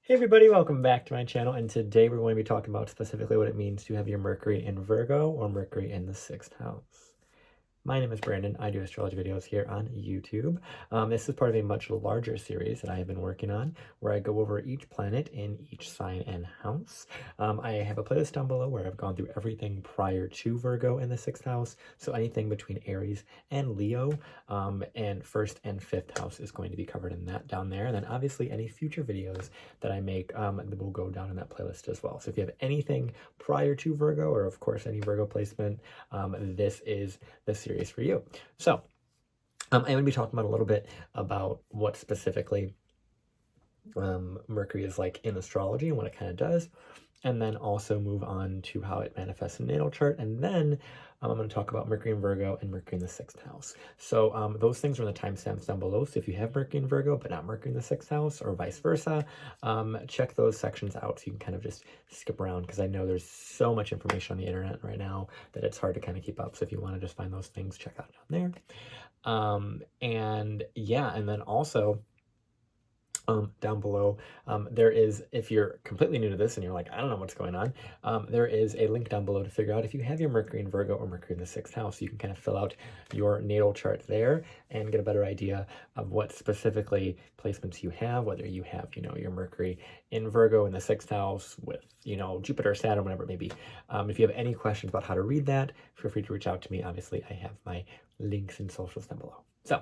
Hey everybody, welcome back to my channel, and today we're going to be talking about specifically what it means to have your Mercury in Virgo or Mercury in the 6th house. My name is Brandon. I do astrology videos here on YouTube. This is part of a much larger series that I have been working on where I go over each planet in each sign and house. I have a playlist down below where I've gone through everything prior to Virgo in the 6th house. So anything between Aries and Leo, and 1st and 5th house is going to be covered in that down there. And then obviously any future videos that I make will go down in that playlist as well. So if you have anything prior to Virgo, or of course any Virgo placement, this is the series for you. So I'm going to be talking about a little bit about what specifically Mercury is like in astrology and what it kind of does, and then also move on to how it manifests in natal chart, and then I'm going to talk about Mercury in Virgo and Mercury in the 6th house. So those things are in the timestamps down below. So if you have Mercury in Virgo but not Mercury in the 6th house, or vice versa, check those sections out so you can kind of just skip around, because I know there's so much information on the internet right now that it's hard to kind of keep up. So if you want to just find those things, check out down there. And yeah, and then also down below, there is, if you're completely new to this and you're like, I don't know what's going on, there is a link down below to figure out if you have your Mercury in Virgo or Mercury in the 6th house. You can kind of fill out your natal chart there and get a better idea of what specifically placements you have, whether you have, your Mercury in Virgo in the 6th house with, Jupiter, Saturn, whatever it may be. If you have any questions about how to read that, feel free to reach out to me. Obviously, I have my links and socials down below. So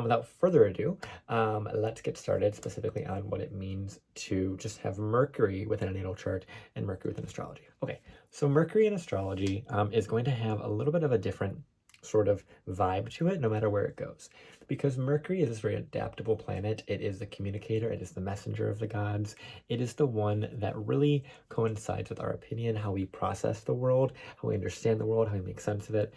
without further ado, let's get started specifically on what it means to just have Mercury within a natal chart and Mercury within astrology. Okay, so Mercury in astrology is going to have a little bit of a different sort of vibe to it no matter where it goes, because Mercury is this very adaptable planet. It is the communicator, it is the messenger of the gods, it is the one that really coincides with our opinion, how we process the world, how we understand the world, how we make sense of it.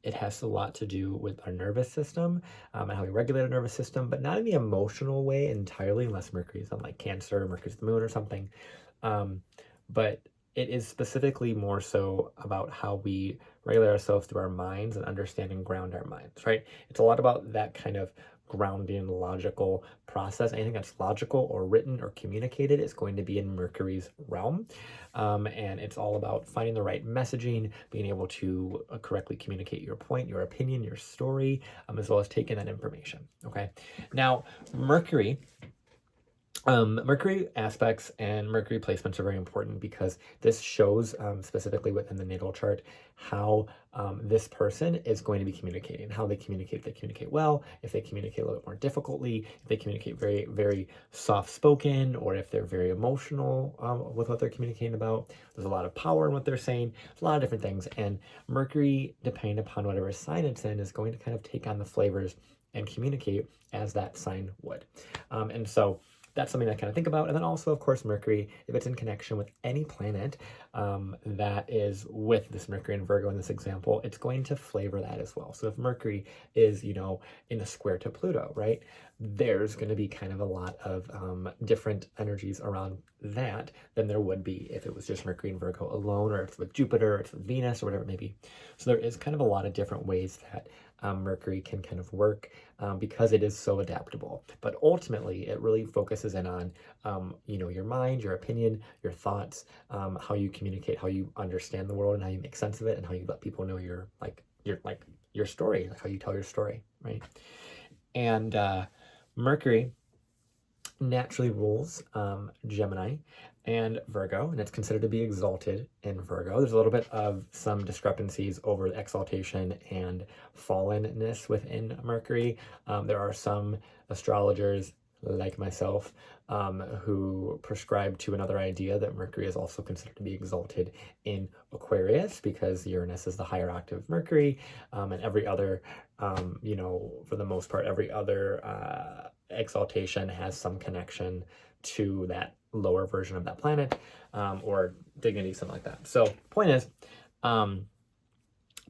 It has a lot to do with our nervous system, and how we regulate our nervous system, but not in the emotional way entirely, unless Mercury is on like Cancer, Mercury's the moon or something. But it is specifically more so about how we regulate ourselves through our minds and understand and ground our minds, right? It's a lot about that kind of grounding, logical process. Anything that's logical or written or communicated is going to be in Mercury's realm. And it's all about finding the right messaging, being able to correctly communicate your point, your opinion, your story, as well as taking that information. Okay. Now, Mercury aspects and Mercury placements are very important, because this shows specifically within the natal chart how this person is going to be communicating, how they communicate. If they communicate well, if they communicate a little bit more difficultly, if they communicate very, very soft-spoken, or if they're very emotional with what they're communicating about. There's a lot of power in what they're saying. There's a lot of different things. And Mercury, depending upon whatever sign it's in, is going to kind of take on the flavors and communicate as that sign would. And so that's something I kind of think about. And then also, of course, Mercury, if it's in connection with any planet that is with this Mercury in Virgo in this example, it's going to flavor that as well. So if Mercury is, in a square to Pluto, right, there's going to be kind of a lot of different energies around that than there would be if it was just Mercury in Virgo alone, or it's with Jupiter, or it's with Venus, or whatever it may be. So there is kind of a lot of different ways that Mercury can kind of work, because it is so adaptable. But ultimately, it really focuses in on, your mind, your opinion, your thoughts, how you communicate, how you understand the world, and how you make sense of it, and how you let people know your story, like how you tell your story, right? And Mercury naturally rules Gemini and Virgo, and it's considered to be exalted in Virgo. There's a little bit of some discrepancies over exaltation and fallenness within Mercury. There are some astrologers like myself who prescribe to another idea that Mercury is also considered to be exalted in Aquarius, because Uranus is the higher octave of Mercury, and every other, for the most part, every other exaltation has some connection to that lower version of that planet, or dignity, something like that. So point is,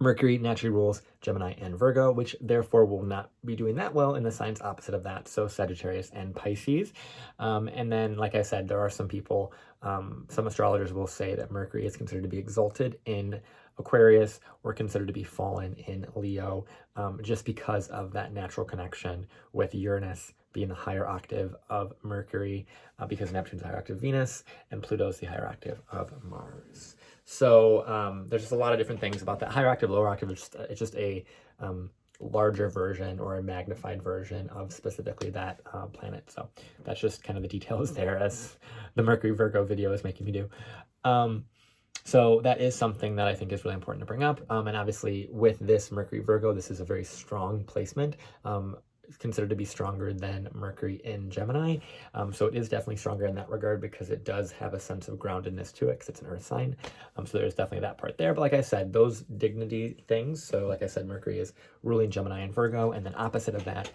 Mercury naturally rules Gemini and Virgo, which therefore will not be doing that well in the signs opposite of that, so Sagittarius and Pisces. And then, like I said, there are some people, some astrologers will say that Mercury is considered to be exalted in Aquarius, or considered to be fallen in Leo, just because of that natural connection with Uranus, being the higher octave of Mercury, because Neptune's the higher octave of Venus, and Pluto's the higher octave of Mars. So there's just a lot of different things about that. Higher octave, lower octave, it's just a larger version or a magnified version of specifically that planet. So that's just kind of the details there, as the Mercury Virgo video is making me do. So that is something that I think is really important to bring up. And obviously with this Mercury Virgo, this is a very strong placement. It's considered to be stronger than Mercury in Gemini. So it is definitely stronger in that regard, because it does have a sense of groundedness to it, because it's an earth sign. So there's definitely that part there. But like I said, those dignity things, so like I said, Mercury is ruling Gemini and Virgo, and then opposite of that,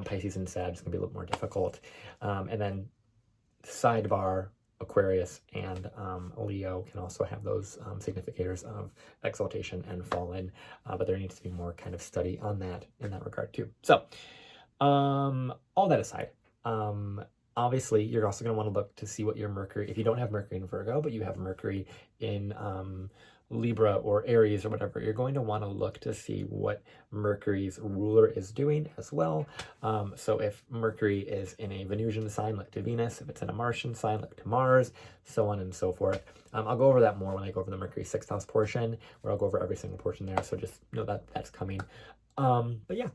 Pisces and Sag is going to be a little more difficult. And then sidebar, Aquarius and Leo can also have those significators of exaltation and fallen, but there needs to be more kind of study on that in that regard too. So all that aside, obviously you're also going to want to look to see what your Mercury, if you don't have Mercury in Virgo, but you have Mercury in Libra or Aries or whatever, you're going to want to look to see what Mercury's ruler is doing as well. So if Mercury is in a Venusian sign, look to Venus. If it's in a Martian sign, look to Mars, so on and so forth. I'll go over that more when I go over the Mercury 6th house portion, where I'll go over every single portion there. So just know that that's coming. But yeah.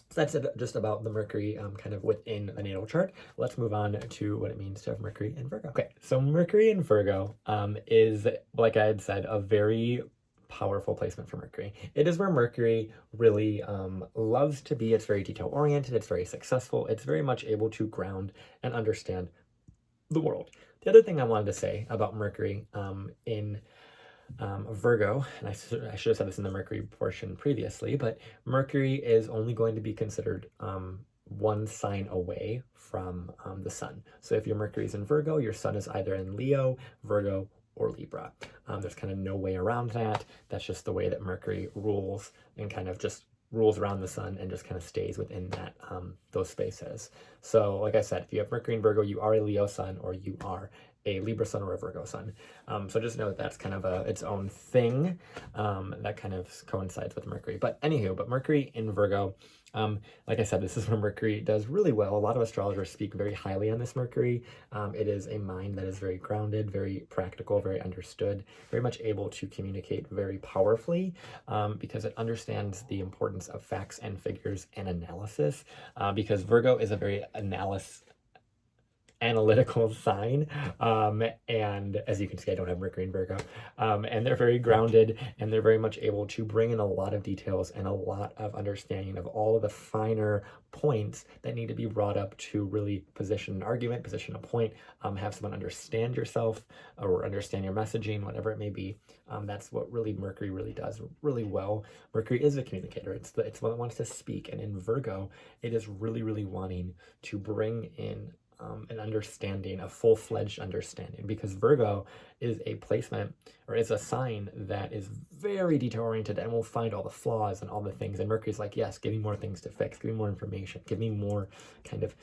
So that's it, just about the Mercury kind of within the natal chart. Let's move on to what it means to have Mercury in Virgo. Okay, so Mercury in Virgo is, like I had said, a very powerful placement for Mercury. It is where Mercury really loves to be. It's very detail-oriented. It's very successful. It's very much able to ground and understand the world. The other thing I wanted to say about Mercury in Virgo, and I should have said this in the Mercury portion previously, but Mercury is only going to be considered one sign away from the sun. So if your Mercury is in Virgo, your sun is either in Leo, Virgo, or Libra. There's kind of no way around that. That's just the way that Mercury rules, and kind of just rules around the sun and just kind of stays within that those spaces. So like I said, if you have Mercury in Virgo, you are a Leo sun, or you are a Libra sun or a Virgo sun. So just know that that's kind of its own thing that kind of coincides with Mercury. But anywho, but Mercury in Virgo, like I said, this is where Mercury does really well. A lot of astrologers speak very highly on this Mercury. It is a mind that is very grounded, very practical, very understood, very much able to communicate very powerfully, because it understands the importance of facts and figures and analysis, because Virgo is a very analytical sign, and as you can see, I don't have Mercury in Virgo, and they're very grounded, and they're very much able to bring in a lot of details and a lot of understanding of all of the finer points that need to be brought up to really position an argument, position a point, have someone understand yourself or understand your messaging, whatever it may be. That's what really Mercury really does really well. Mercury is a communicator. It's one that wants to speak, and in Virgo, it is really, really wanting to bring in an understanding, a full-fledged understanding, because Virgo is a placement, or is a sign that is very detail-oriented and will find all the flaws and all the things. And Mercury's like, yes, give me more things to fix, give me more information, give me more kind of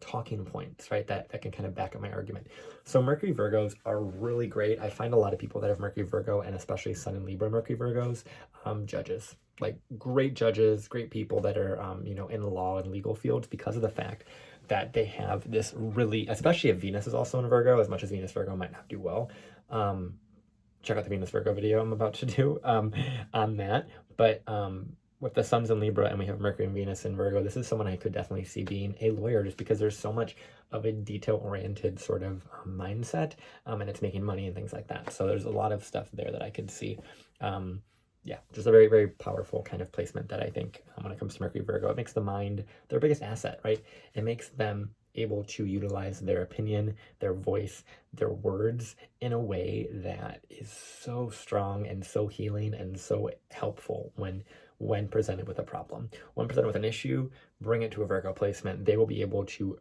talking points, right? That can kind of back up my argument. So Mercury Virgos are really great. I find a lot of people that have Mercury Virgo, and especially Sun and Libra Mercury Virgos, judges. Like great judges, great people that are, in the law and legal fields, because of the fact that they have this really, especially if Venus is also in Virgo, as much as Venus Virgo might not do well. Check out the Venus Virgo video I'm about to do on that. But with the Sun's in Libra and we have Mercury and Venus in Virgo, this is someone I could definitely see being a lawyer, just because there's so much of a detail-oriented sort of mindset, and it's making money and things like that. So there's a lot of stuff there that I could see. Yeah, just a very, very powerful kind of placement that I think when it comes to Mercury Virgo, it makes the mind their biggest asset, right? It makes them able to utilize their opinion, their voice, their words in a way that is so strong and so healing and so helpful when presented with a problem. When presented with an issue, bring it to a Virgo placement. They will be able to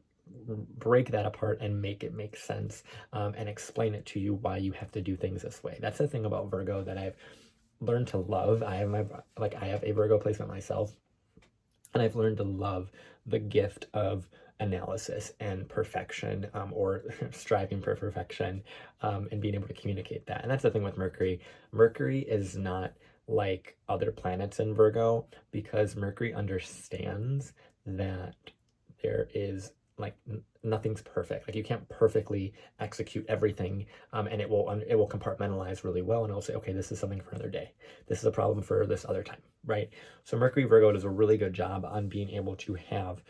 break that apart and make it make sense, and explain it to you why you have to do things this way. That's the thing about Virgo that I've learned to love. I have a Virgo placement myself, and I've learned to love the gift of analysis and perfection, or striving for perfection, and being able to communicate that. And that's the thing with Mercury. Mercury is not like other planets in Virgo, because Mercury understands that there is like nothing's perfect. Like you can't perfectly execute everything, and it will compartmentalize really well, and it'll say, okay, this is something for another day. This is a problem for this other time, right? So Mercury Virgo does a really good job on being able to have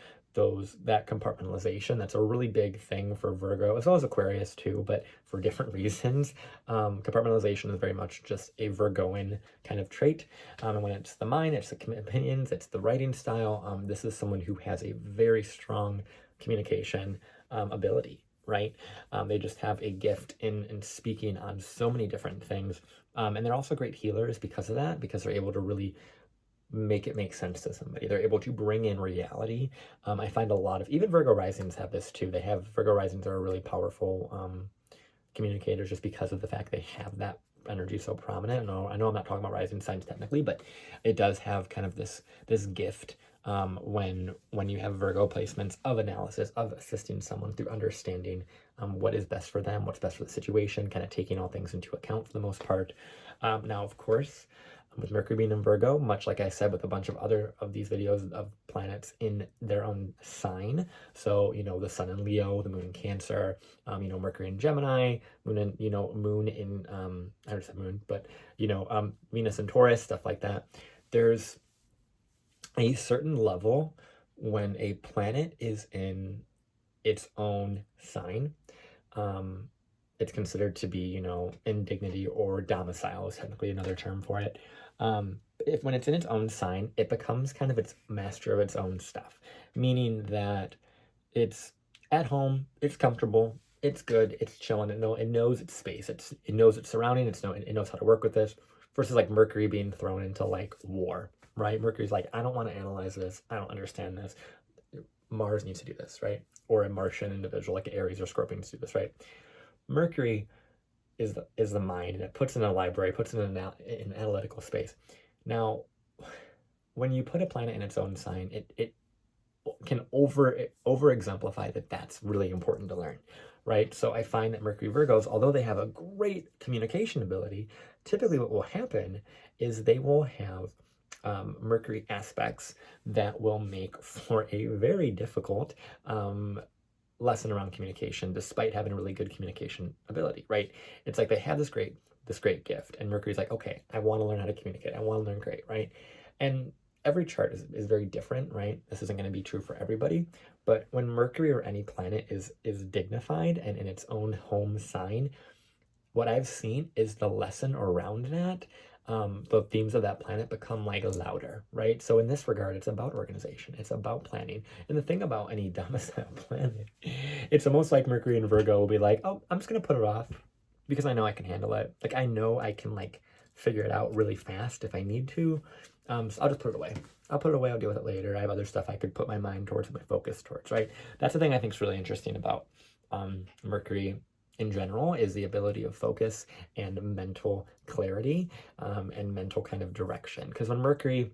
that compartmentalization. That's a really big thing for Virgo, as well as Aquarius too, but for different reasons. Compartmentalization is very much just a Virgoan kind of trait. And when it's the mind, it's the opinions, it's the writing style. This is someone who has a very strong communication ability, right? They just have a gift in speaking on so many different things. And they're also great healers because of that, because they're able to really make it make sense to somebody. They're able to bring in reality. I find a lot of, even Virgo risings have this too. Virgo risings are really powerful communicators just because of the fact they have that energy so prominent. I know I'm not talking about rising signs technically, but it does have kind of this gift when you have Virgo placements of analysis, of assisting someone through understanding what is best for them, what's best for the situation, kind of taking all things into account for the most part. Now, of course, with Mercury being in Virgo, much like I said with a bunch of other of these videos of planets in their own sign. So, the sun in Leo, the moon in Cancer, Mercury in Gemini, moon in, I just said moon, but, Venus in Taurus, stuff like that. There's a certain level when a planet is in its own sign. It's considered to be, indignity or domicile is technically another term for it. When it's in its own sign, it becomes kind of its master of its own stuff, meaning that it's at home, it's comfortable, it's good, it's chilling, it knows its space, it knows its surrounding, it knows how to work with this, versus like Mercury being thrown into like war, right? Mercury's like, I don't want to analyze this, I don't understand this. Mars needs to do this, right? Or a Martian individual like Aries or Scorpion needs to do this, right? Mercury is the mind, and it puts in a library, puts in an analytical space. Now, when you put a planet in its own sign, it can over exemplify that that's really important to learn, right? So I find that Mercury Virgos, although they have a great communication ability, typically what will happen is they will have Mercury aspects that will make for a very difficult lesson around communication, despite having a really good communication ability, right? It's like they have this great gift, and Mercury's like, okay, I want to learn how to communicate. I want to learn great, right? And every chart is very different, right? This isn't going to be true for everybody, but when Mercury or any planet is dignified and in its own home sign, what I've seen is the lesson around that, the themes of that planet become like louder, right? So in this regard, it's about organization, it's about planning. And the thing about any domicile planet, it's almost like Mercury and Virgo will be like, oh, I'm just gonna put it off because I know I can handle it. Like I know I can like figure it out really fast if I need to. So I'll just put it away. I'll put it away, I'll deal with it later. I have other stuff I could put my mind towards, my focus towards, right? That's the thing I think is really interesting about Mercury in general, is the ability of focus and mental clarity, and mental kind of direction. Because when Mercury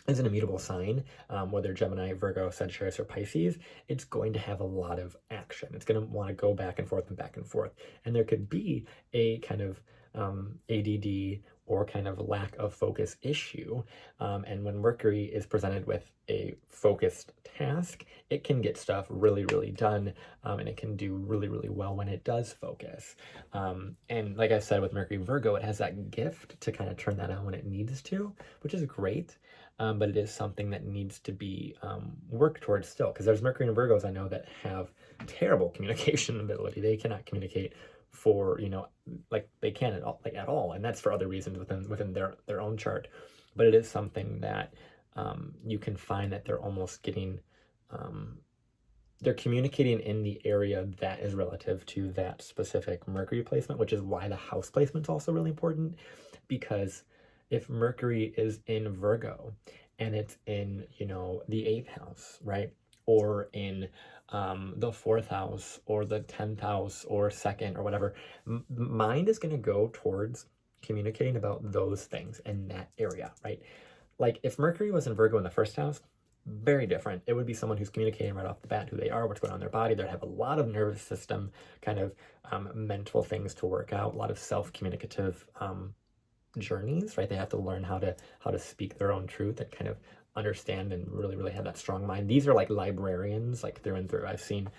is an immutable sign, whether Gemini, Virgo, Sagittarius, or Pisces, it's going to have a lot of action. It's going to want to go back and forth and back and forth. And there could be a kind of ADD or kind of lack of focus issue. And when Mercury is presented with a focused task, it can get stuff really, really done, and it can do really, really well when it does focus. And like I said, with Mercury Virgo, it has that gift to kind of turn that on when it needs to, which is great. But it is something that needs to be worked towards still, because there's Mercury and Virgos I know that have terrible communication ability. They cannot communicate for, like they can at all, and that's for other reasons within their own chart. But it is something that you can find that they're almost getting they're communicating in the area that is relative to that specific Mercury placement, which is why the house placement is also really important. Because if Mercury is in Virgo and it's in, the 8th house, right? Or in the 4th house or the 10th house or 2nd or whatever, mind is going to go towards communicating about those things in that area, right? Like if Mercury was in Virgo in the 1st house, very different. It would be someone who's communicating right off the bat who they are, what's going on in their body. They'd have a lot of nervous system kind of mental things to work out, a lot of self-communicative journeys, right? They have to learn how to speak their own truth and kind of understand and really, really have that strong mind. These are like librarians, like through and through. I've seen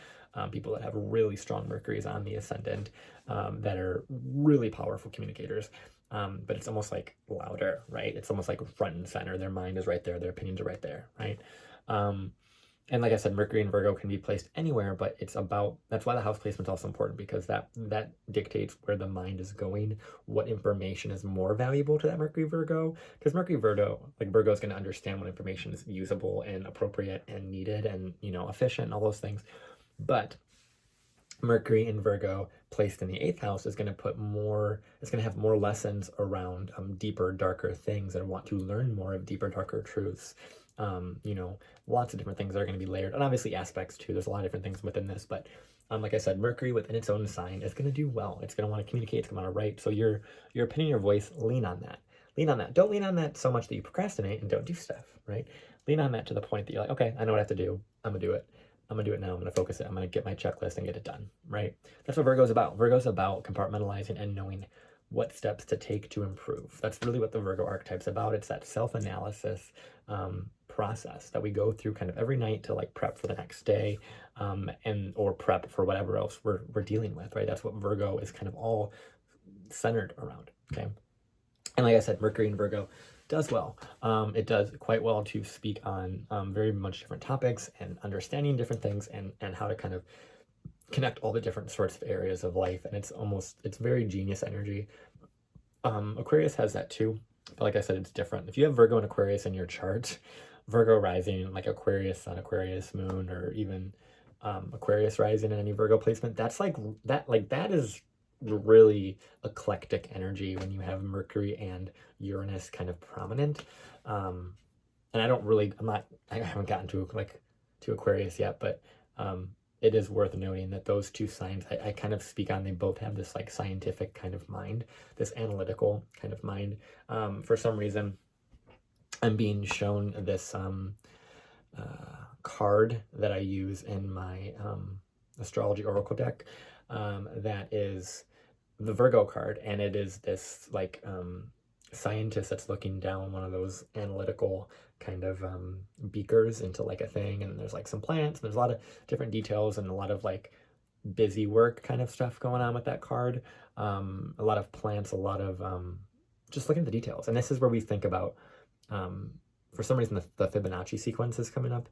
people that have really strong Mercuries on the ascendant that are really powerful communicators. But it's almost like louder, right? It's almost like front and center. Their mind is right there. Their opinions are right there, right? And like I said, Mercury and Virgo can be placed anywhere, but it's about, that's why the house placement is also important, because that dictates where the mind is going, what information is more valuable to that Mercury Virgo. Because Mercury Virgo, like Virgo is going to understand what information is usable and appropriate and needed and, you know, efficient and all those things. But Mercury in Virgo placed in the 8th house is going to put more, it's going to have more lessons around deeper, darker things that want to learn more of deeper, darker truths. You know, lots of different things that are going to be layered, and obviously aspects too. There's a lot of different things within this, but like I said, Mercury within its own sign is going to do well. It's going to want to communicate. It's going to want to write. So your opinion, your voice, lean on that. Lean on that. Don't lean on that so much that you procrastinate and don't do stuff, right? Lean on that to the point that you're like, okay, I know what I have to do. I'm going to do it. I'm going to do it now. I'm going to focus it. I'm going to get my checklist and get it done, right? That's what Virgo's about. Virgo's about compartmentalizing and knowing what steps to take to improve. That's really what the Virgo archetype's about. It's that self-analysis process that we go through kind of every night to like prep for the next day and or prep for whatever else we're dealing with, right? That's what Virgo is kind of all centered around, okay? And like I said, Mercury in Virgo does well. It does quite well to speak on very much different topics and understanding different things and how to kind of connect all the different sorts of areas of life. And it's very genius energy. Aquarius has that too, but like I said, it's different. If you have Virgo and Aquarius in your chart, Virgo rising, like Aquarius sun, Aquarius moon, or even Aquarius rising in any Virgo placement, that is really eclectic energy when you have Mercury and Uranus kind of prominent. And I haven't gotten to Aquarius yet, but it is worth noting that those two signs I kind of speak on, they both have this like scientific kind of mind, this analytical kind of mind. For some reason, I'm being shown this card that I use in my astrology oracle deck that is the Virgo card, and it is this like scientist that's looking down one of those analytical kind of beakers into like a thing, and there's like some plants, and there's a lot of different details and a lot of like busy work kind of stuff going on with that card. A lot of plants, a lot of just looking at the details. And this is where we think about for some reason the Fibonacci sequence is coming up,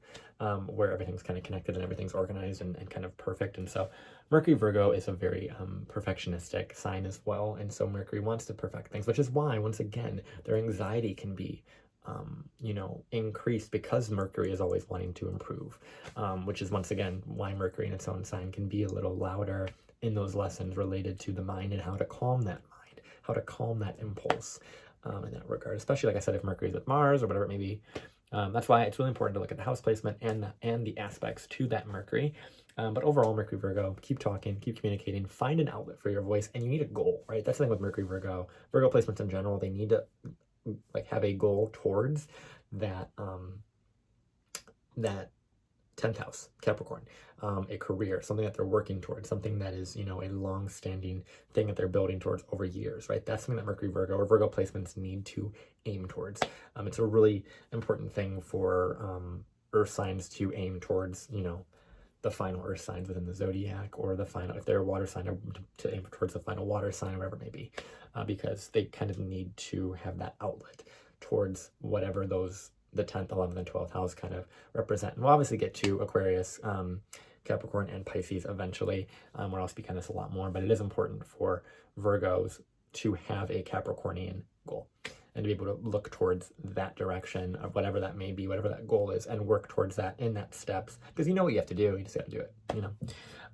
where everything's kind of connected and everything's organized and kind of perfect. And so Mercury Virgo is a very perfectionistic sign as well, and so Mercury wants to perfect things, which is why once again their anxiety can be increased, because Mercury is always wanting to improve, which is once again why Mercury in its own sign can be a little louder in those lessons related to the mind and how to calm that mind, how to calm that impulse in that regard, especially like I said, if Mercury is with Mars or whatever it may be. That's why it's really important to look at the house placement and the aspects to that Mercury. But overall, Mercury Virgo, keep talking, keep communicating, find an outlet for your voice, and you need a goal, right? That's the thing with Mercury Virgo placements in general. They need to like have a goal towards that that 10th house, Capricorn, a career, something that they're working towards, something that is, a long-standing thing that they're building towards over years, right? That's something that Mercury Virgo or Virgo placements need to aim towards. It's a really important thing for earth signs to aim towards, the final earth signs within the zodiac, or the final, if they're a water sign, to aim towards the final water sign, or whatever it may be, because they kind of need to have that outlet towards whatever the 10th, 11th, and 12th house kind of represent. And we'll obviously get to Aquarius, Capricorn, and Pisces eventually, where I'll speak on this a lot more, but it is important for Virgos to have a Capricornian goal and to be able to look towards that direction of whatever that may be, whatever that goal is, and work towards that in that steps, because you know what you have to do, you just got to do it,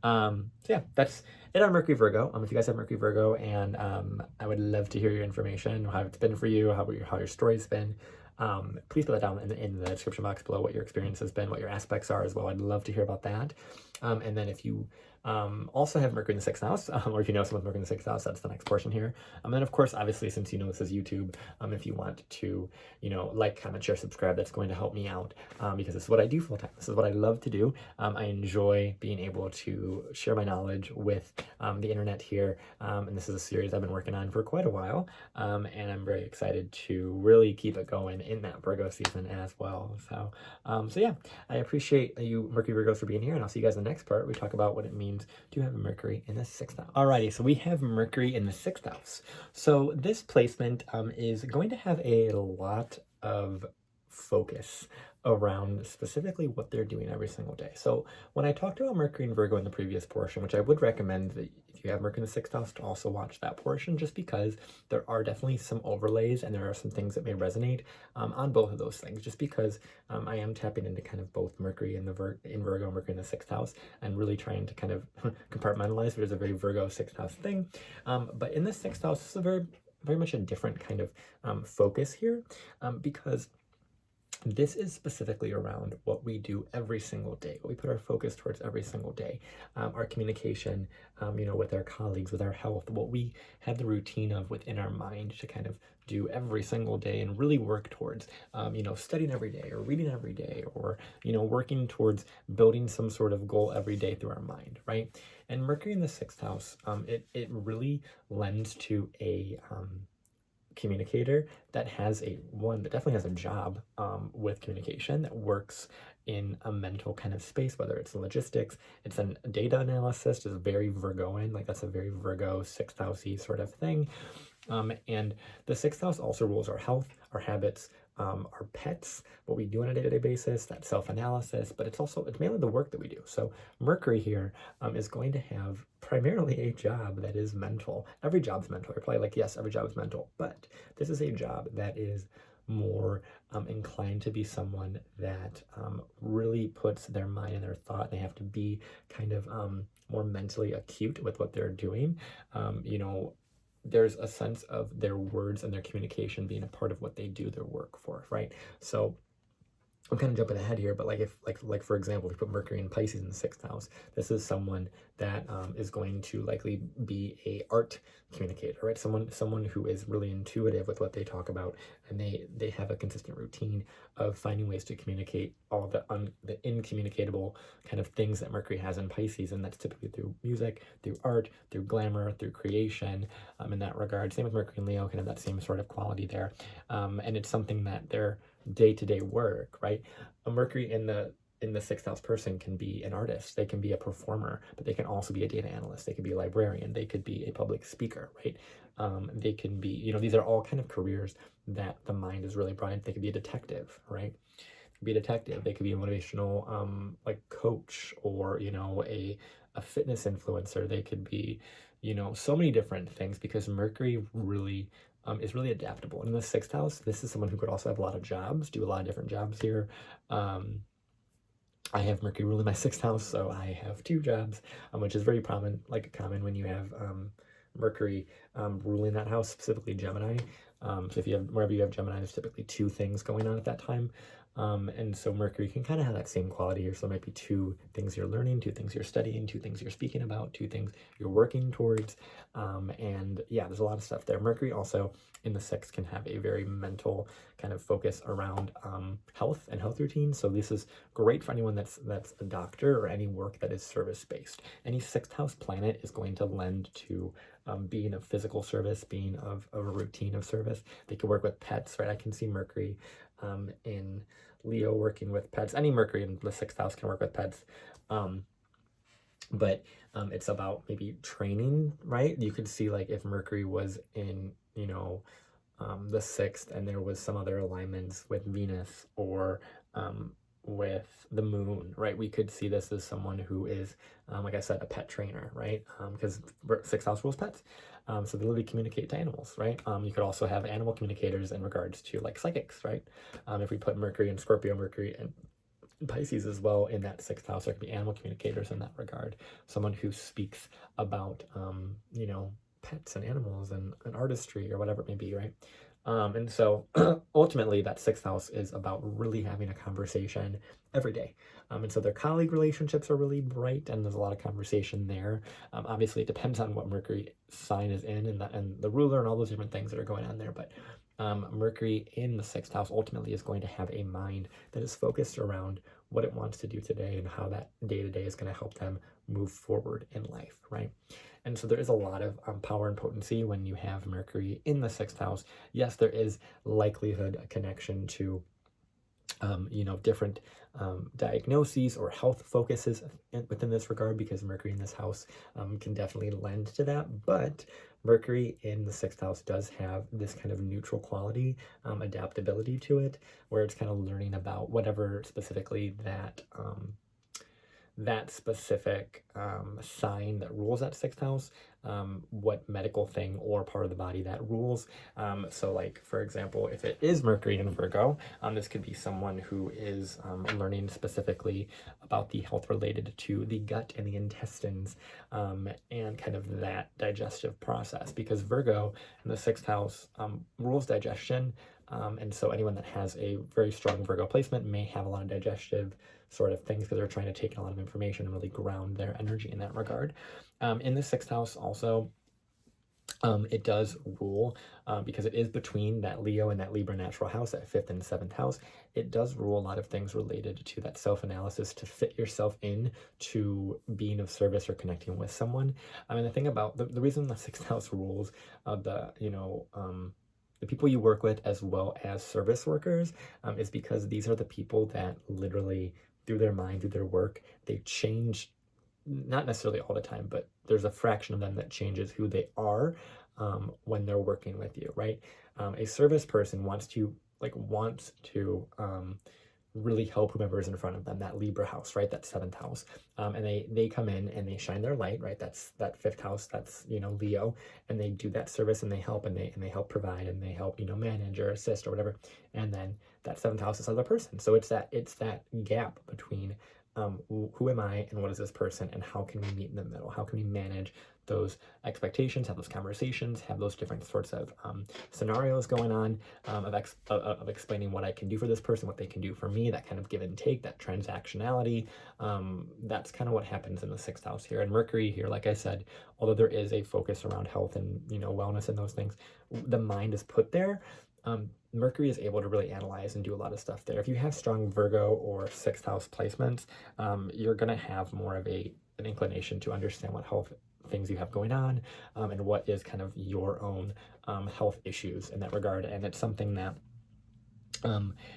So yeah, that's it on Mercury Virgo. If you guys have Mercury Virgo, and I would love to hear your information, how it's been for you, how your story's been. Please put that down in the description box below, what your experience has been, what your aspects are as well. I'd love to hear about that. And then if you also have Mercury in the sixth house, or if you know someone with Mercury in the sixth house, that's the next portion here. And then of course, obviously, since you know this is YouTube, if you want to, like, comment, share, subscribe, that's going to help me out, because this is what I do full time. This is what I love to do. I enjoy being able to share my knowledge with the internet here. And this is a series I've been working on for quite a while. And I'm very excited to really keep it going in that Virgo season as well. So yeah, I appreciate you, Mercury Virgos, for being here, and I'll see you guys in the next part. We talk about what it means to have Mercury in the sixth house. Alrighty, so we have Mercury in the sixth house. So this placement is going to have a lot of focus around specifically what they're doing every single day. So when I talked about Mercury and Virgo in the previous portion, which I would recommend that if you have Mercury in the sixth house to also watch that portion, just because there are definitely some overlays and there are some things that may resonate on both of those things, just because I am tapping into kind of both Mercury in Virgo, Mercury in the sixth house, and really trying to kind of compartmentalize. There's a very Virgo sixth house thing, but in the sixth house, this is a very much a different kind of focus here, because this is specifically around what we do every single day, what we put our focus towards every single day, our communication, with our colleagues, with our health, what we have the routine of within our mind to kind of do every single day and really work towards, studying every day or reading every day, or, working towards building some sort of goal every day through our mind, right? And Mercury in the sixth house, it really lends to a communicator that definitely has a job with communication, that works in a mental kind of space, whether it's logistics, it's a data analysis, is very Virgoan, like that's a very Virgo sixth housey sort of thing. And the sixth house also rules our health, our habits, our pets, what we do on a day-to-day basis, that self-analysis, but it's mainly the work that we do. So Mercury here is going to have primarily a job that is mental. Every job's mental. You're probably like, yes, every job is mental, but this is a job that is more inclined to be someone that really puts their mind and their thought. They have to be kind of more mentally acute with what they're doing. There's a sense of their words and their communication being a part of what they do their work for, right? So I'm kind of jumping ahead here, but like for example, if you put Mercury and Pisces in the sixth house, this is someone that is going to likely be a art communicator, right? Someone who is really intuitive with what they talk about, and they have a consistent routine of finding ways to communicate all of the incommunicatable kind of things that Mercury has in Pisces, and that's typically through music, through art, through glamour, through creation, in that regard. Same with Mercury and Leo, kind of that same sort of quality there, and it's something that they're day-to-day work, right? A Mercury in the sixth house person can be an artist, they can be a performer, but they can also be a data analyst, they could be a librarian, they could be a public speaker, right? They can be, these are all kind of careers that the mind is really bright. They could be a detective, right? They could be a detective, they could be a motivational like coach, or a fitness influencer. They could be, so many different things, because Mercury really is really adaptable. And in the sixth house, this is someone who could also have a lot of jobs, do a lot of different jobs here. I have Mercury ruling my sixth house, so I have two jobs, which is very common when you have Mercury ruling that house, specifically Gemini. So if you have, wherever you have Gemini, there's typically two things going on at that time. And so Mercury can kind of have that same quality here. So there might be two things you're learning, two things you're studying, two things you're speaking about, two things you're working towards. And yeah, there's a lot of stuff there. Mercury also in the sixth can have a very mental kind of focus around health and health routines. So this is great for anyone that's a doctor, or any work that is service-based. Any sixth house planet is going to lend to being of physical service, being of a routine of service. They could work with pets, right? I can see Mercury in Leo working with pets. Any Mercury in the sixth house can work with pets. But it's about maybe training, right? You could see, like, if Mercury was in, the sixth, and there was some other alignments with Venus, or with the moon, right? We could see this as someone who is, like I said, a pet trainer, right? Because sixth house rules pets. So they literally communicate to animals, right? You could also have animal communicators in regards to, like, psychics, right? If we put Mercury and Scorpio, Mercury and Pisces as well in that sixth house, there could be animal communicators in that regard. Someone who speaks about, pets and animals and artistry, or whatever it may be, right? And so ultimately, that sixth house is about really having a conversation every day. And so their colleague relationships are really bright, and there's a lot of conversation there. Obviously, it depends on what Mercury sign is in, and the ruler, and all those different things that are going on there. But Mercury in the sixth house ultimately is going to have a mind that is focused around what it wants to do today and how that day to day is going to help them move forward in life, right? And so there is a lot of power and potency when you have Mercury in the sixth house. Yes, there is likelihood a connection to different diagnoses or health focuses within this regard, because Mercury in this house can definitely lend to that. But Mercury in the sixth house does have this kind of neutral quality, adaptability to it, where it's kind of learning about whatever specifically that specific sign that rules that sixth house, what medical thing or part of the body that rules. So like, for example, if it is Mercury in Virgo, this could be someone who is learning specifically about the health related to the gut and the intestines, and kind of that digestive process, because Virgo in the sixth house rules digestion. And so anyone that has a very strong Virgo placement may have a lot of digestive sort of things, because they're trying to take in a lot of information and really ground their energy in that regard. In the sixth house also, it does rule, because it is between that Leo and that Libra natural house, that fifth and seventh house. It does rule a lot of things related to that self-analysis, to fit yourself in to being of service or connecting with someone. I mean, the thing about the reason the sixth house rules the people you work with as well as service workers, is because these are the people that literally, through their mind, through their work, they change, not necessarily all the time, but there's a fraction of them that changes who they are when they're working with you, right? A service person wants to really help whomever is in front of them, that Libra house, right? That seventh house. And they come in and they shine their light, right? That's that fifth house, that's, Leo, and they do that service, and they help, and they help provide, and they help, manage or assist or whatever. And then that seventh house is other person. So it's that gap between who am I and what is this person, and how can we meet in the middle? How can we manage those expectations, have those conversations, have those different sorts of scenarios going on, of explaining what I can do for this person, what they can do for me, that kind of give and take, that transactionality. That's kind of what happens in the sixth house here. And Mercury here, like I said, although there is a focus around health and wellness and those things, the mind is put there. Mercury is able to really analyze and do a lot of stuff there. If you have strong Virgo or sixth house placements, you're going to have more of an inclination to understand what health things you have going on, and what is kind of your own health issues in that regard. And it's something that,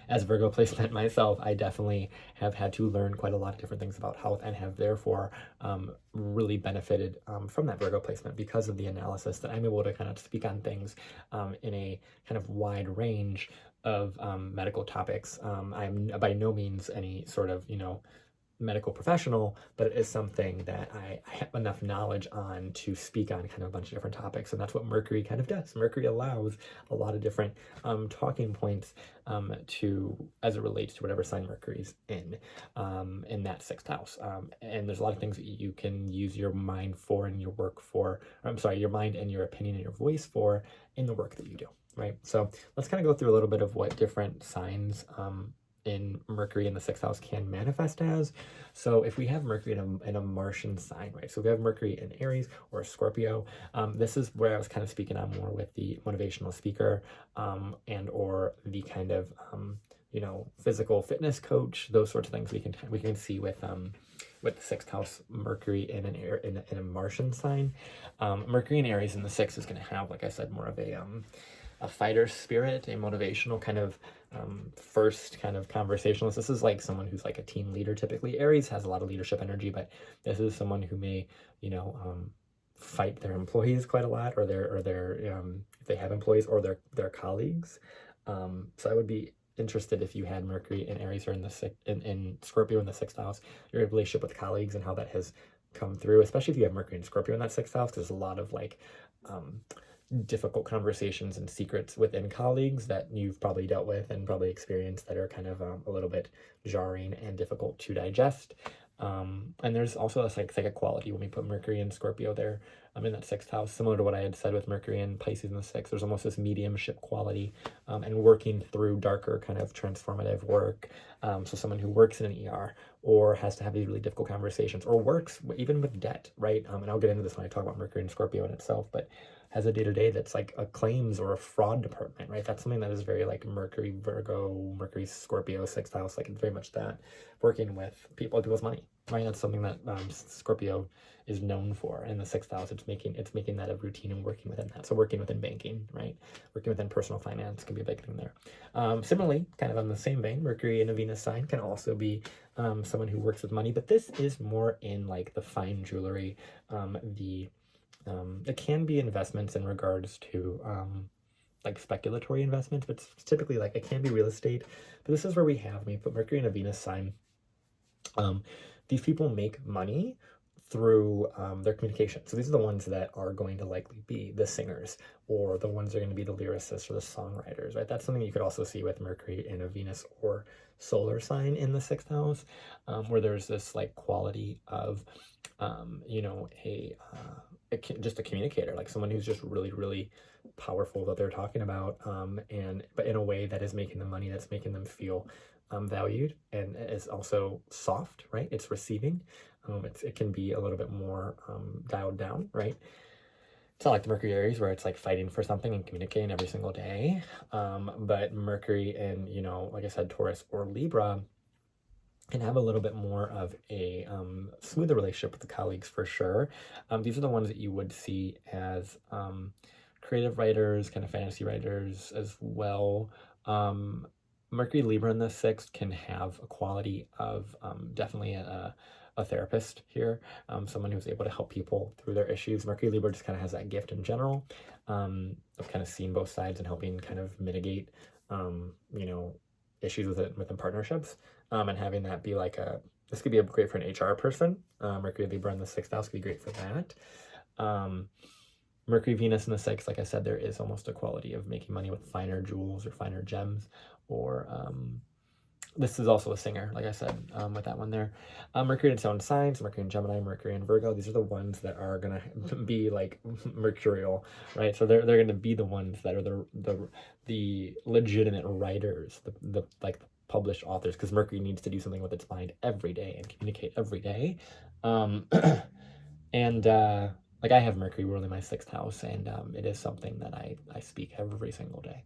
as Virgo placement myself, I definitely have had to learn quite a lot of different things about health, and have therefore really benefited from that Virgo placement, because of the analysis that I'm able to kind of speak on things in a kind of wide range of medical topics. I'm by no means any sort of, medical professional, but it is something that I have enough knowledge on to speak on kind of a bunch of different topics. And that's what Mercury kind of does. Mercury allows a lot of different talking points as it relates to whatever sign Mercury's in that sixth house. And there's a lot of things that you can use your mind for, and your work for, your mind and your opinion and your voice for in the work that you do, right? So let's kind of go through a little bit of what different signs in Mercury in the sixth house can manifest as. So if we have Mercury in a Martian sign, right? So if we have Mercury in Aries or Scorpio, this is where I was kind of speaking on more with the motivational speaker, and or the kind of physical fitness coach, those sorts of things we can see with the sixth house Mercury in a Martian sign. Mercury in Aries in the sixth is going to have, like I said, more of a fighter spirit, a motivational kind of first kind of conversationalist. This is like someone who's like a team leader. Typically Aries has a lot of leadership energy, but this is someone who may fight their employees quite a lot, or their if they have employees, or their colleagues. So I would be interested, if you had Mercury in Aries or in Scorpio in the sixth house, your relationship with colleagues and how that has come through, especially if you have Mercury and Scorpio in that sixth house, because there's a lot of like difficult conversations and secrets within colleagues that you've probably dealt with and probably experienced, that are kind of a little bit jarring and difficult to digest. And there's also a psychic quality when we put Mercury and Scorpio there, in that sixth house, similar to what I had said with Mercury and Pisces in the sixth. There's almost this mediumship quality, and working through darker kind of transformative work. So someone who works in an ER or has to have these really difficult conversations, or works even with debt, right? And I'll get into this when I talk about Mercury and Scorpio in itself, but has a day-to-day that's like a claims or a fraud department, right? That's something that is very like Mercury, Virgo, Mercury, Scorpio, sixth house, like it's very much that, working with people's money, right? That's something that Scorpio is known for. In the sixth house, it's making that a routine and working within that. So working within banking, right? Working within personal finance can be a big thing there. Similarly, kind of on the same vein, Mercury in a Venus sign can also be someone who works with money, but this is more in like the fine jewelry, it can be investments in regards to like speculatory investments, but it's typically like it can be real estate. But this is where we put Mercury in a Venus sign. These people make money through their communication. So these are the ones that are going to likely be the singers, or the ones that are going to be the lyricists or the songwriters, right? That's something you could also see with Mercury in a Venus or solar sign in the sixth house, where there's this like quality of, just a communicator, like someone who's just really, really powerful that they're talking about, but in a way that is making them money, that's making them feel valued, and is also soft, right? It's receiving. It can be a little bit more dialed down, right? It's not like the Mercury Aries where it's like fighting for something and communicating every single day. But Mercury in, like I said, Taurus or Libra can have a little bit more of a smoother relationship with the colleagues for sure. These are the ones that you would see as creative writers, kind of fantasy writers as well. Mercury Libra in the sixth can have a quality of definitely a therapist here, someone who's able to help people through their issues. Mercury Libra just kind of has that gift in general, of kind of seeing both sides and helping kind of mitigate, issues within partnerships, and having that be like this could be great for an HR person. Mercury Libra in the sixth house could be great for that. Mercury Venus in the sixth, like I said, there is almost a quality of making money with finer jewels or finer gems, or this is also a singer, like I said, with that one there. Mercury in its own signs, Mercury in Gemini, Mercury in Virgo. These are the ones that are gonna be like mercurial, right? So they're gonna be the ones that are the legitimate writers, the published authors, because Mercury needs to do something with its mind every day and communicate every day. And like I have Mercury ruling my sixth house, and it is something that I speak every single day.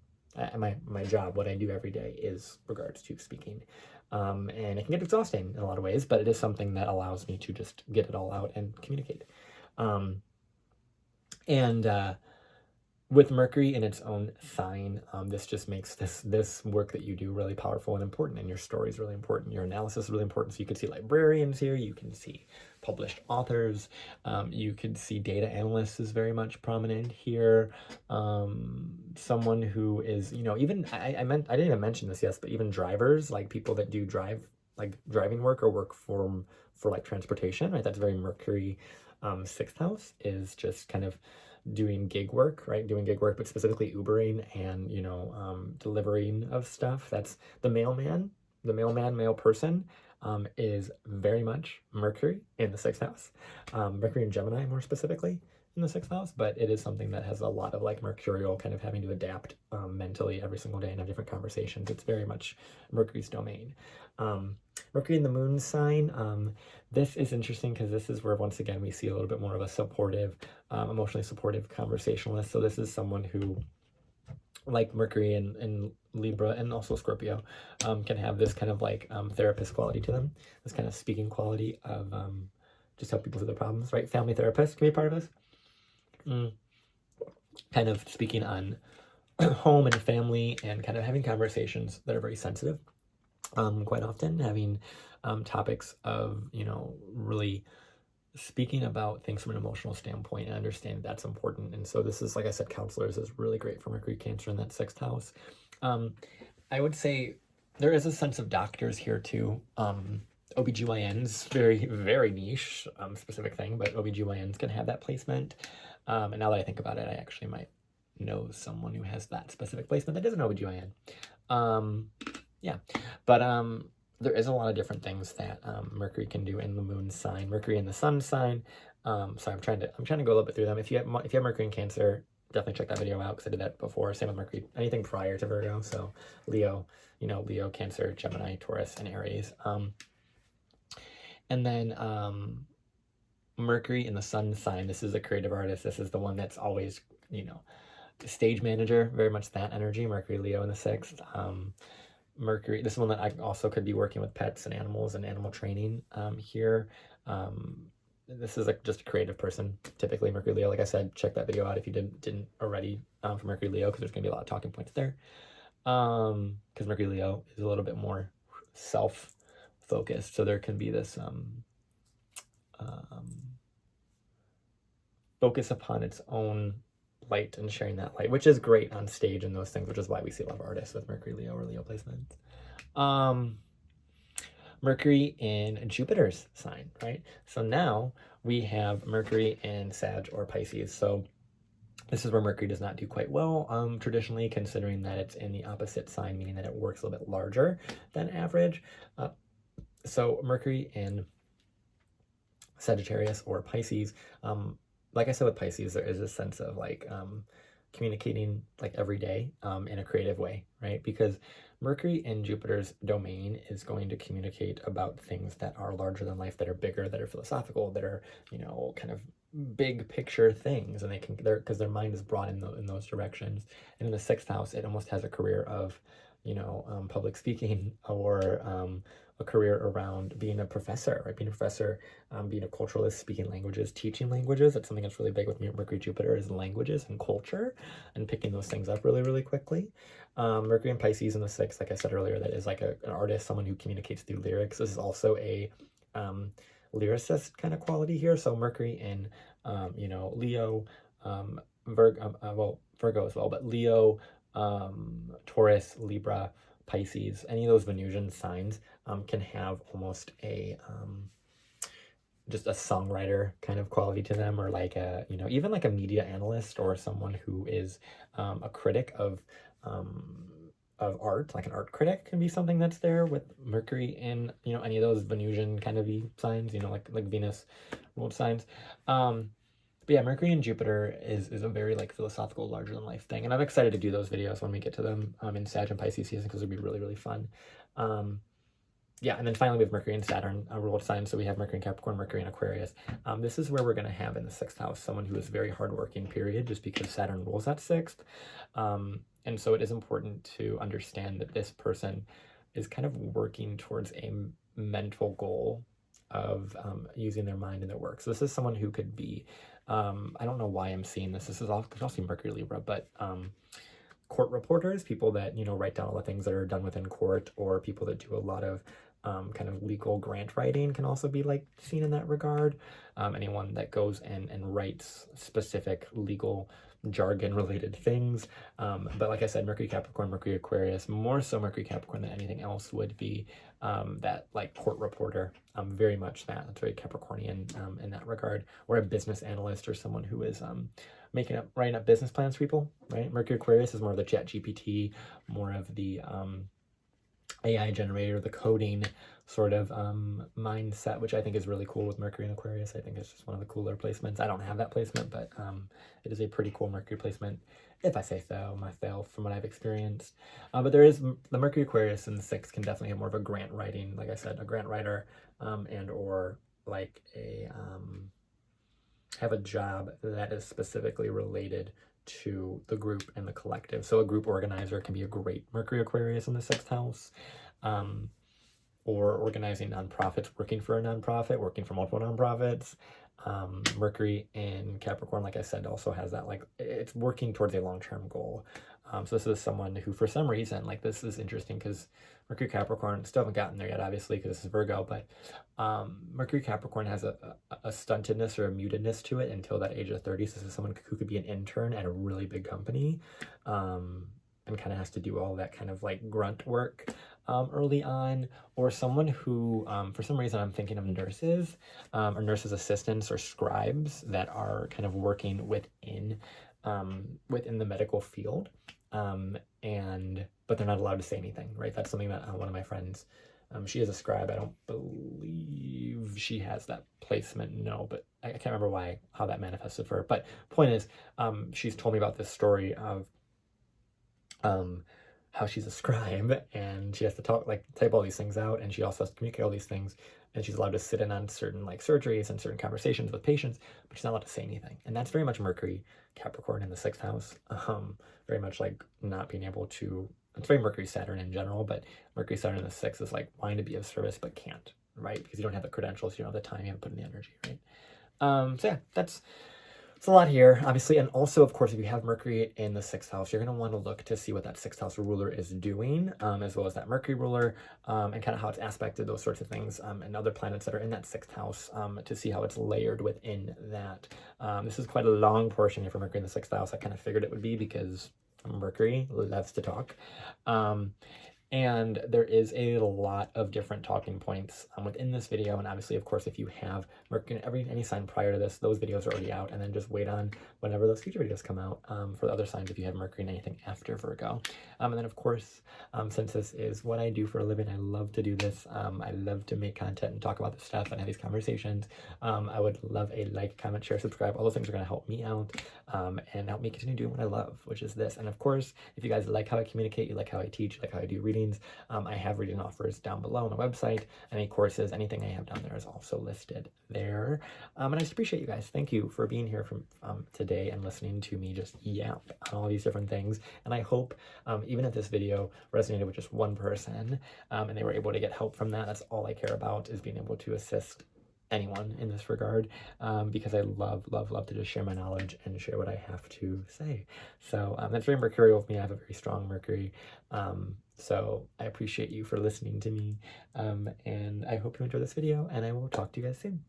My job, what I do every day, is regards to speaking, and it can get exhausting in a lot of ways, but it is something that allows me to just get it all out and communicate. And with Mercury in its own sign, this just makes this work that you do really powerful and important, and your story is really important, your analysis is really important. So you could see librarians here, you can see published authors, you could see data analysts is very much prominent here. Someone who is, even I didn't even mention this, yes, but even drivers, like people that do driving work or work for like transportation, right? That's very Mercury. Sixth house is just kind of doing gig work, right? Doing gig work, but specifically Ubering and, delivering of stuff. That's the mailman, male person, is very much Mercury in the sixth house. Mercury in Gemini, more specifically, in the sixth house, but it is something that has a lot of like Mercurial kind of having to adapt mentally every single day and have different conversations. It's very much Mercury's domain. Mercury in the moon sign, this is interesting because this is where, once again, we see a little bit more of a supportive, emotionally supportive conversationalist. So this is someone who, like Mercury in Libra and also Scorpio, can have this kind of like therapist quality to them, this kind of speaking quality of just help people through their problems, right? Family therapist can be a part of this. Kind of speaking on home and family, and kind of having conversations that are very sensitive. Quite often having topics of, really speaking about things from an emotional standpoint and understand that's important. And so this is, like I said, counselors is really great for Mercury Cancer in that sixth house. I would say there is a sense of doctors here too. OBGYNs, very, very niche, specific thing, but OBGYNs can have that placement. And now that I think about it, I actually might know someone who has that specific placement that is an OBGYN. Yeah, but there is a lot of different things that Mercury can do in the moon sign, Mercury in the sun sign. So I'm trying to go a little bit through them. If you have Mercury in Cancer, definitely check that video out because I did that before. Same with Mercury, anything prior to Virgo. So Leo, Leo, Cancer, Gemini, Taurus, and Aries. And then Mercury in the sun sign. This is a creative artist. This is the one that's always, stage manager, very much that energy. Mercury, Leo in the 6th. Mercury, this is one that I also could be working with pets and animals and animal training here. This is just a creative person, typically Mercury Leo. Like I said, check that video out if you didn't already for Mercury Leo, because there's going to be a lot of talking points there. Because Mercury Leo is a little bit more self-focused, so there can be this focus upon its own light and sharing that light, which is great on stage and those things, which is why we see a lot of artists with Mercury Leo or Leo placements. Mercury in Jupiter's sign, right? So now we have Mercury in Sag or Pisces. So this is where Mercury does not do quite well, traditionally, considering that it's in the opposite sign, meaning that it works a little bit larger than average. So Mercury in Sagittarius or Pisces, like I said with Pisces, there is a sense of communicating every day in a creative way, right? Because Mercury in Jupiter's domain is going to communicate about things that are larger than life, that are bigger, that are philosophical, that are, kind of big picture things, and because their mind is brought in those directions. And in the 6th house, it almost has a career of, public speaking, or a career around being a professor, right? Being a professor, being a culturalist, speaking languages, teaching languages. That's something that's really big with Mercury Jupiter, is languages and culture, and picking those things up really, really quickly. Mercury and Pisces in the 6th, like I said earlier, that is like an artist, someone who communicates through lyrics. This is also a lyricist kind of quality here. So Mercury in, Leo, Virgo as well, but Leo, Taurus, Libra, Pisces, any of those Venusian signs can have almost just a songwriter kind of quality to them, or even like a media analyst, or someone who is a critic of art, like an art critic can be something that's there with Mercury in, any of those Venusian kind of signs, like Venus ruled signs. But yeah, Mercury and Jupiter is a very philosophical, larger than life thing. And I'm excited to do those videos when we get to them in Sag and Pisces season, because it'll be really, really fun. Yeah, and then finally we have Mercury and Saturn ruled signs. So we have Mercury in Capricorn, Mercury in Aquarius. This is where we're going to have in the 6th house someone who is very hardworking, period, just because Saturn rules that 6th. And so it is important to understand that this person is kind of working towards a mental goal of using their mind in their work. So this is someone who could be, I don't know why I'm seeing this. This is also Mercury Libra, but court reporters, people that, write down all the things that are done within court, or people that do a lot of kind of legal grant writing can also be seen in that regard. Anyone that goes and writes specific legal jargon related things. But like I said, Mercury Capricorn, Mercury Aquarius, more so Mercury Capricorn than anything else would be that court reporter, very much that. That's very Capricornian in that regard, or a business analyst, or someone who is writing up business plans for people, right? Mercury Aquarius is more of the Chat GPT, more of the AI generator, the coding sort of mindset, which I think is really cool with Mercury and Aquarius. I think it's just one of the cooler placements. I don't have that placement, but it is a pretty cool Mercury placement, if I say so myself, from what I've experienced. But there is the Mercury Aquarius in the 6th can definitely have more of a grant writing, like I said, a grant writer, and or have a job that is specifically related to the group and the collective. So a group organizer can be a great Mercury Aquarius in the 6th house, or organizing nonprofits, working for a nonprofit, working for multiple nonprofits. Mercury in Capricorn, like I said, also has that, it's working towards a long-term goal. So this is someone who, for some reason, this is interesting, because Mercury Capricorn, still haven't gotten there yet, obviously, because this is Virgo, but Mercury Capricorn has a stuntedness or a mutedness to it until that age of 30. So this is someone who could be an intern at a really big company, and kind of has to do all that kind of grunt work early on, or someone who, for some reason, I'm thinking of nurses, or nurses assistants, or scribes that are kind of working within the medical field, but they're not allowed to say anything, right? That's something that one of my friends She is a scribe. I don't believe she has that placement, no, but I can't remember how that manifested for her. But point is, she's told me about this story of how she's a scribe and she has to type all these things out, and she also has to communicate all these things, and she's allowed to sit in on certain surgeries and certain conversations with patients, but she's not allowed to say anything. And that's very much Mercury Capricorn in the 6th house. Very much not being able to, it's very Mercury Saturn in general, but Mercury Saturn in the 6th is wanting to be of service but can't, right? Because you don't have the credentials, you don't have the time, you haven't put in the energy, right? So yeah, it's a lot here, obviously. And also, of course, if you have Mercury in the 6th house, you're going to want to look to see what that 6th house ruler is doing, as well as that Mercury ruler, and kind of how it's aspected, those sorts of things, and other planets that are in that 6th house, to see how it's layered within that. This is quite a long portion here for Mercury in the 6th house. I kind of figured it would be because Mercury loves to talk. And there is a lot of different talking points within this video. And obviously, of course, if you have Mercury in any sign prior to this, those videos are already out. And then just wait on whenever those future videos come out for the other signs if you have Mercury in anything after Virgo. And then, of course, since this is what I do for a living, I love to do this. I love to make content and talk about this stuff and have these conversations. I would love a like, comment, share, subscribe. All those things are going to help me out and help me continue doing what I love, which is this. And of course, if you guys like how I communicate, you like how I teach, you like how I do readings, I have reading offers down below on the website. Any courses, anything I have down there is also listed there. And I just appreciate you guys. Thank you for being here from today and listening to me just yap on all these different things. And I hope even if this video resonated with just one person and they were able to get help from that, that's all I care about, is being able to assist anyone in this regard, because I love to just share my knowledge and share what I have to say. So that's very Mercurial with me. I have a very strong Mercury, so I appreciate you for listening to me, and I hope you enjoy this video, and I will talk to you guys soon.